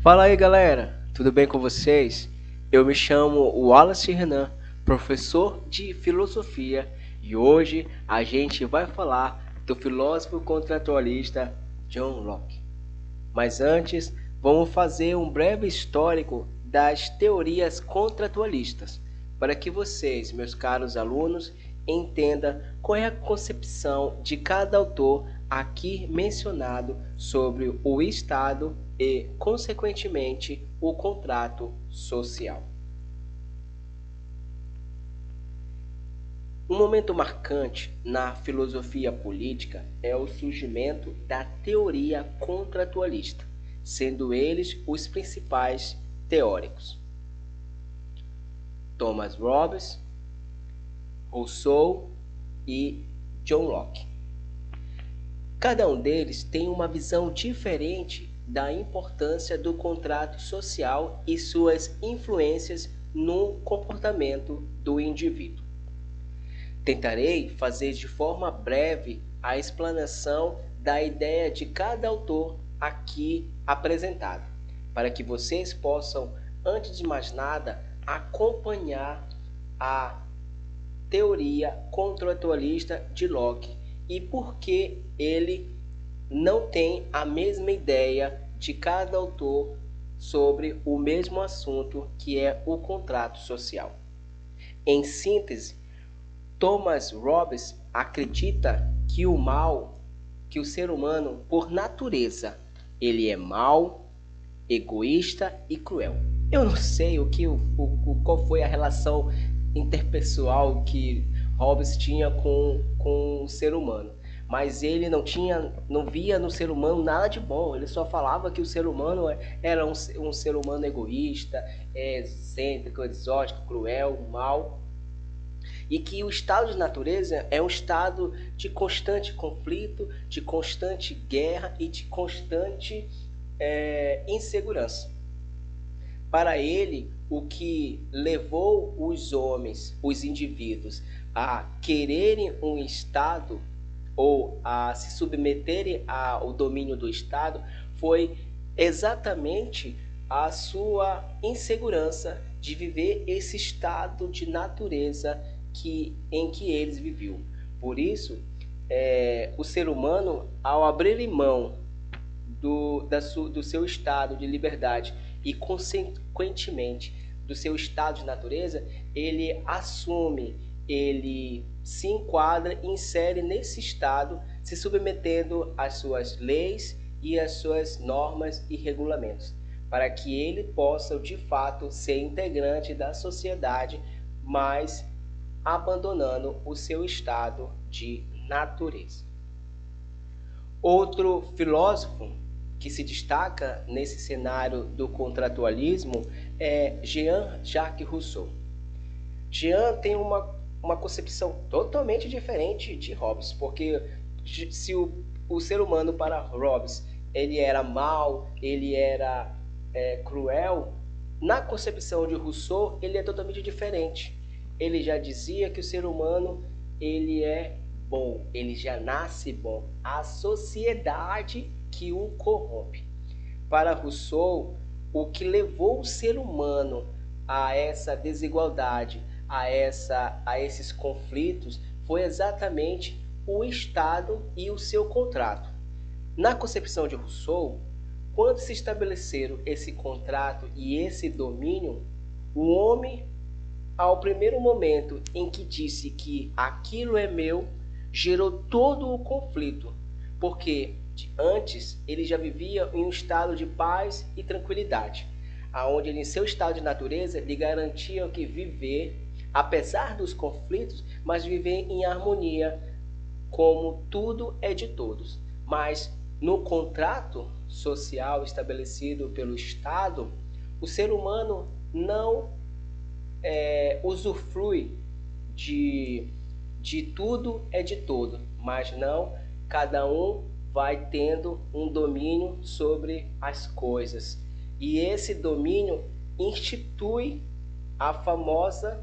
Fala aí galera, tudo bem com vocês? Eu me chamo Wallace Renan, professor de filosofia, e hoje a gente vai falar do filósofo contratualista John Locke. Mas antes, vamos fazer um breve histórico das teorias contratualistas, para que vocês, meus caros alunos, entendam qual é a concepção de cada autor aqui mencionado sobre o Estado e, consequentemente, o contrato social. Um momento marcante na filosofia política é o surgimento da teoria contratualista, sendo eles os principais teóricos: Thomas Hobbes, Rousseau e John Locke. Cada um deles tem uma visão diferente da importância do contrato social e suas influências no comportamento do indivíduo. Tentarei fazer de forma breve a explanação da ideia de cada autor aqui apresentado, para que vocês possam, antes de mais nada, acompanhar a teoria contratualista de Locke e por que ele não tem a mesma ideia de cada autor sobre o mesmo assunto, que é o contrato social. Em síntese, Thomas Hobbes acredita que que o ser humano, por natureza, ele é mau, egoísta e cruel. Eu não sei qual foi a relação interpessoal que Hobbes tinha com o ser humano, mas ele não via no ser humano nada de bom. Ele só falava que o ser humano era um ser humano egoísta, excêntrico, exótico, cruel, mau, e que o estado de natureza é um estado de constante conflito, de constante guerra e de constante insegurança. Para ele, o que levou os homens, os indivíduos, a quererem um Estado ou a se submeterem ao domínio do Estado foi exatamente a sua insegurança de viver esse estado de natureza em que eles viviam. Por isso, o ser humano, ao abrir mão do seu estado de liberdade e, consequentemente, do seu estado de natureza, ele assume, ele se enquadra, insere nesse estado, se submetendo às suas leis e às suas normas e regulamentos, para que ele possa, de fato, ser integrante da sociedade, mas abandonando o seu estado de natureza. Outro filósofo que se destaca nesse cenário do contratualismo é Jean-Jacques Rousseau. Jean tem uma concepção totalmente diferente de Hobbes, porque se o ser humano para Hobbes ele era mau, ele era cruel, na concepção de Rousseau ele é totalmente diferente. Ele já dizia que o ser humano ele é bom, ele já nasce bom. A sociedade que o corrompe. Para Rousseau, o que levou o ser humano a essa desigualdade, a esses conflitos, foi exatamente o Estado e o seu contrato. Na concepção de Rousseau, quando se estabeleceram esse contrato e esse domínio, o homem, ao primeiro momento em que disse que aquilo é meu, gerou todo o conflito, porque antes ele já vivia em um estado de paz e tranquilidade, aonde ele, em seu estado de natureza, lhe garantia que viver, apesar dos conflitos, mas viver em harmonia, como tudo é de todos. Mas no contrato social estabelecido pelo Estado, o ser humano não usufrui de tudo é de todo, mas não, cada um vai tendo um domínio sobre as coisas. E esse domínio institui a famosa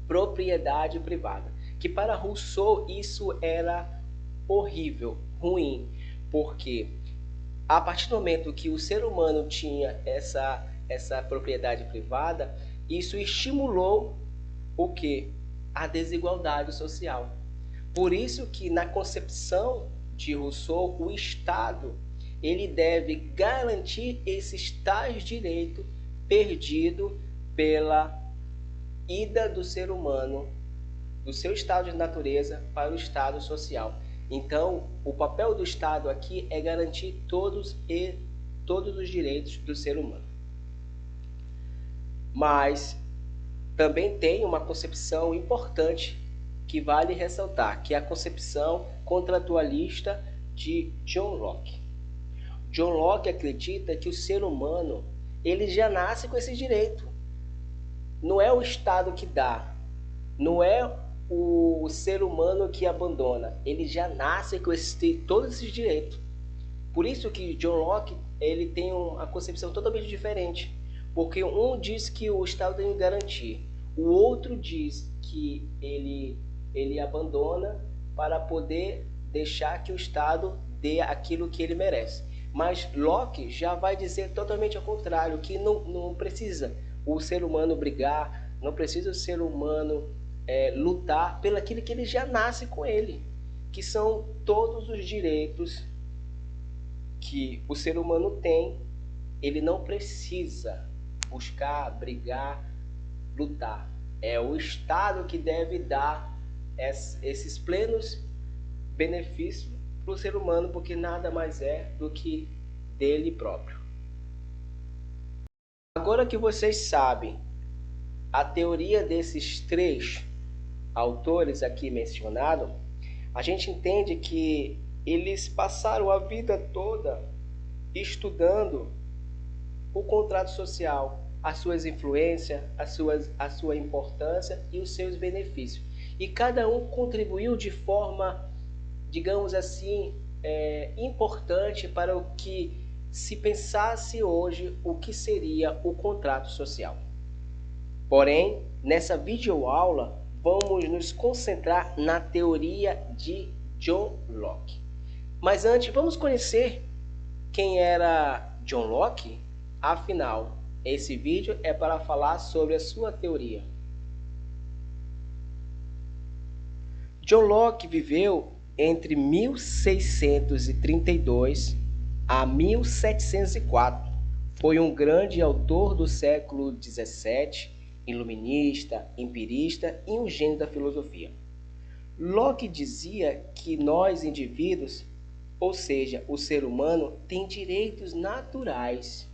propriedade privada, que para Rousseau isso era horrível, ruim, porque a partir do momento que o ser humano tinha essa propriedade privada, isso estimulou o que? A desigualdade social. Por isso que na concepção de Rousseau, o Estado ele deve garantir esses tais direitos perdidos pela ida do ser humano do seu estado de natureza para o estado social. Então, o papel do Estado aqui é garantir todos os direitos do ser humano. Mas também tem uma concepção importante que vale ressaltar, que é a concepção contratualista de John Locke. John Locke acredita que o ser humano ele já nasce com esse direito. Não é o Estado que dá, não é o ser humano que abandona, ele já nasce com todos esses direitos. Por isso que John Locke ele tem uma concepção totalmente diferente, porque um diz que o Estado tem que garantir, o outro diz que ele abandona para poder deixar que o Estado dê aquilo que ele merece. Mas Locke já vai dizer totalmente ao contrário, que não precisa o ser humano brigar, não precisa o ser humano lutar pelo aquilo que ele já nasce com ele, que são todos os direitos que o ser humano tem. Ele não precisa buscar, brigar, lutar. É o Estado que deve dar esses plenos benefícios para o ser humano, porque nada mais é do que dele próprio. Agora que vocês sabem a teoria desses três autores aqui mencionados, a gente entende que eles passaram a vida toda estudando o contrato social, as suas influências, a sua importância e os seus benefícios. E cada um contribuiu de forma, digamos assim, importante para o que se pensasse hoje o que seria o contrato social. Porém, nessa videoaula, vamos nos concentrar na teoria de John Locke. Mas antes, vamos conhecer quem era John Locke? Afinal, esse vídeo é para falar sobre a sua teoria. John Locke viveu entre 1632 a 1704. Foi um grande autor do século XVII, iluminista, empirista e um gênio da filosofia. Locke dizia que nós, indivíduos, ou seja, o ser humano, tem direitos naturais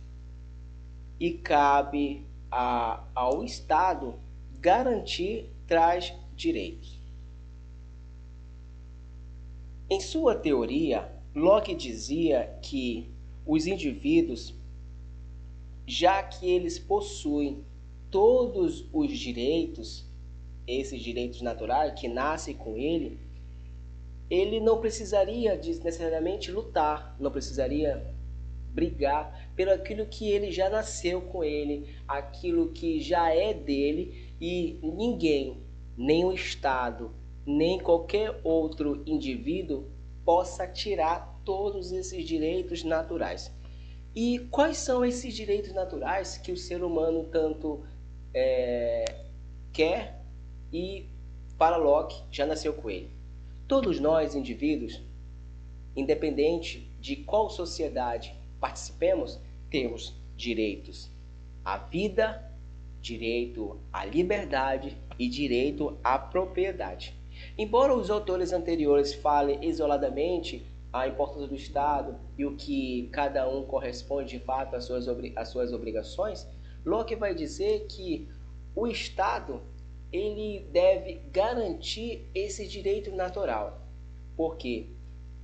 e cabe ao Estado garantir tais direitos. Em sua teoria, Locke dizia que os indivíduos, já que eles possuem todos os direitos, esses direitos naturais que nascem com ele não precisaria necessariamente lutar, não precisaria brigar pelo aquilo que ele já nasceu com ele, aquilo que já é dele, e ninguém, nem o Estado, nem qualquer outro indivíduo possa tirar todos esses direitos naturais. E quais são esses direitos naturais que o ser humano tanto quer e para Locke já nasceu com ele? Todos nós, indivíduos, independente de qual sociedade participemos, temos direitos à vida, direito à liberdade e direito à propriedade. Embora os autores anteriores falem isoladamente a importância do Estado e o que cada um corresponde de fato às suas obrigações, Locke vai dizer que o Estado ele deve garantir esse direito natural, porque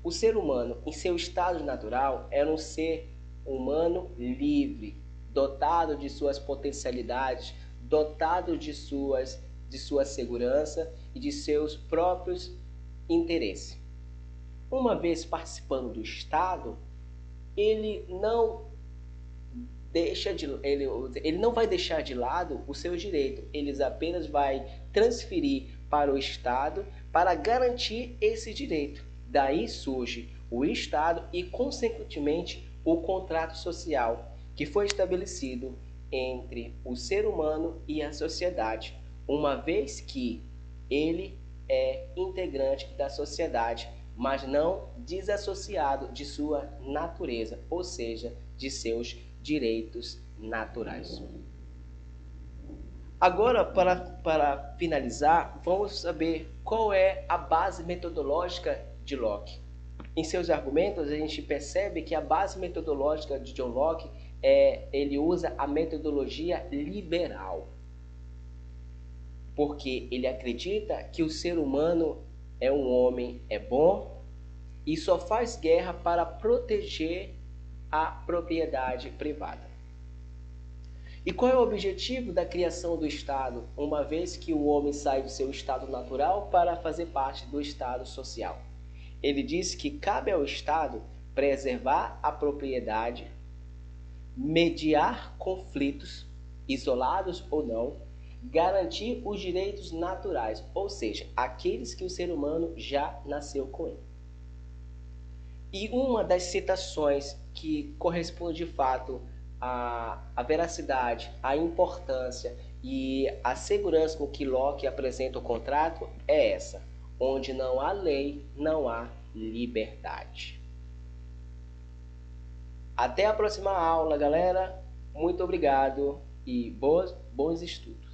o ser humano, em seu estado natural, era um ser humano livre, dotado de suas potencialidades, dotado de sua segurança e de seus próprios interesses. Uma vez participando do Estado, ele não vai deixar de lado o seu direito, ele apenas vai transferir para o Estado para garantir esse direito. Daí surge o Estado e, consequentemente, o contrato social que foi estabelecido entre o ser humano e a sociedade, uma vez que ele é integrante da sociedade, mas não desassociado de sua natureza, ou seja, de seus direitos naturais. Agora, para finalizar, vamos saber qual é a base metodológica de Locke. Em seus argumentos, a gente percebe que a base metodológica de John Locke ele usa a metodologia liberal, porque ele acredita que o ser humano é um homem bom e só faz guerra para proteger a propriedade privada. E qual é o objetivo da criação do Estado, uma vez que o homem sai do seu estado natural para fazer parte do estado social? Ele diz que cabe ao Estado preservar a propriedade, mediar conflitos, isolados ou não, garantir os direitos naturais, ou seja, aqueles que o ser humano já nasceu com ele. E uma das citações que corresponde de fato à veracidade, à importância e à segurança com que Locke apresenta o contrato é essa: onde não há lei, não há liberdade. Até a próxima aula, galera. Muito obrigado e bons estudos.